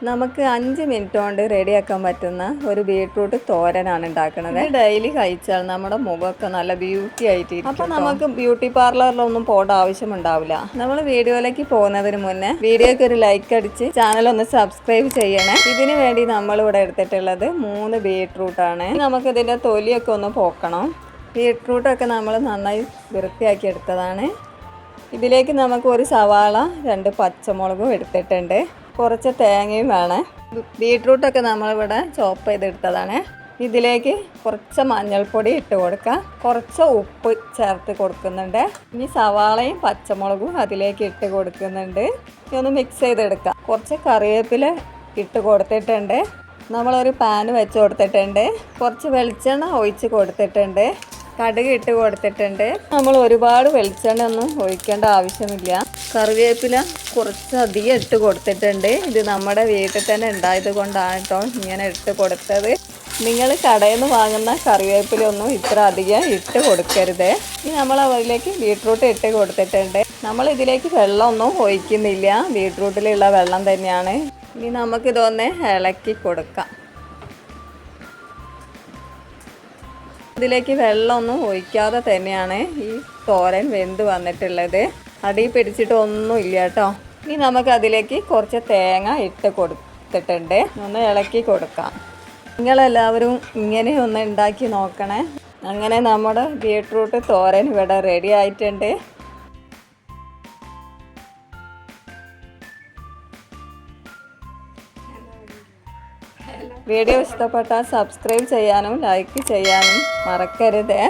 നമുക്ക് 5 മിനിറ്റ് കൊണ്ട് റെഡിയാക്കാൻ പറ്റുന്ന ഒരു ബീട്രൂട്ട് തോരനാണ് ഉണ്ടാക്കുന്നത്. ഡെയിലി കഴിച്ചാൽ നമ്മുടെ മുഖമൊക്കെ നല്ല ബ്യൂട്ടി ആയിട്ടിരിക്കും. അപ്പോൾ നമുക്ക് ബ്യൂട്ടി പാർലറിലൊന്നും പോകേണ്ട ആവശ്യമുണ്ടാവില്ല. നമ്മൾ വീഡിയോയിലേക്ക് പോകുന്നതിന് മുന്നേ വീഡിയോക്ക് ഒരു ലൈക്ക് അടിച്ച് ചാനൽ ഒന്ന് സബ്സ്ക്രൈബ് ചെയ്യണേ. ഇതിനു വേണ്ടി നമ്മളിവിടെ എടുത്തിട്ടുള്ളത് 3 ബീട്രൂട്ടാണ്. നമുക്കിതിൻ്റെ തൊലിയൊക്കെ ഒന്ന് പോക്കണം. ബീട്രൂട്ടൊക്കെ നമ്മൾ നന്നായി വൃത്തിയാക്കി എടുത്തതാണ്. ഇതിലേക്ക് നമുക്ക് ഒരു സവാള 2 പച്ചമുളകും എടുത്തിട്ടുണ്ട്. കുറച്ച് തേങ്ങയും വേണം. ബീട്രൂട്ടൊക്കെ നമ്മളിവിടെ ചോപ്പ് ചെയ്തെടുത്തതാണ്. ഇതിലേക്ക് കുറച്ച് മഞ്ഞൾപ്പൊടി ഇട്ട് കൊടുക്കാം. കുറച്ച് ഉപ്പ് ചേർത്ത് കൊടുക്കുന്നുണ്ട്. ഇനി സവാളയും പച്ചമുളകും അതിലേക്ക് ഇട്ട് കൊടുക്കുന്നുണ്ട്. ഇതൊന്ന് മിക്സ് ചെയ്തെടുക്കാം. കുറച്ച് കറിവേപ്പില ഇട്ട് കൊടുത്തിട്ടുണ്ട്. നമ്മളൊരു പാൻ വെച്ച് കൊടുത്തിട്ടുണ്ട്. കുറച്ച് വെളിച്ചെണ്ണ ഒഴിച്ച് കൊടുത്തിട്ടുണ്ട്. കടുക് ഇട്ട് കൊടുത്തിട്ടുണ്ട്. നമ്മൾ ഒരുപാട് വെളിച്ചെണ്ണ ഒന്നും ഒഴിക്കേണ്ട ആവശ്യമില്ല. കറിവേപ്പില കുറച്ചധികം ഇട്ട് കൊടുത്തിട്ടുണ്ട്. ഇത് നമ്മുടെ വീട്ടിൽ തന്നെ ഉണ്ടായത് കൊണ്ടാണ് കേട്ടോ ഇങ്ങനെ ഇട്ട് കൊടുത്തത്. നിങ്ങൾ കടയിൽ നിന്ന് വാങ്ങുന്ന കറിവേപ്പില ഒന്നും ഇത്ര അധികം ഇട്ട് കൊടുക്കരുത്. ഇനി നമ്മൾ അതിലേക്ക് ബീട്രൂട്ട് ഇട്ട് കൊടുത്തിട്ടുണ്ട്. നമ്മൾ ഇതിലേക്ക് വെള്ളമൊന്നും ഒഴിക്കുന്നില്ല. ബീട്രൂട്ടിലുള്ള വെള്ളം തന്നെയാണ്. ഇനി നമുക്കിതൊന്ന് ഇളക്കി കൊടുക്കാം. ഇതിലേക്ക് വെള്ളമൊന്നും ഒഴിക്കാതെ തന്നെയാണ് ഈ തോരൻ വെന്ത് വന്നിട്ടുള്ളത്. അടി പിടിച്ചിട്ടൊന്നും ഇല്ല കേട്ടോ. ഇനി നമുക്ക് അതിലേക്ക് കുറച്ച് തേങ്ങ ഇട്ട് കൊടുത്തിട്ടുണ്ട്. ഒന്ന് ഇളക്കി കൊടുക്കാം. നിങ്ങളെല്ലാവരും ഇങ്ങനെ ഒന്ന് ഉണ്ടാക്കി നോക്കണേ. അങ്ങനെ നമ്മുടെ ബീട്രൂട്ട് തോരൻ ഇവിടെ റെഡി ആയിട്ടുണ്ട്. വീഡിയോ ഇഷ്ടപ്പെട്ടാൽ സബ്സ്ക്രൈബ് ചെയ്യാനും ലൈക്ക് ചെയ്യാനും മറക്കരുത്.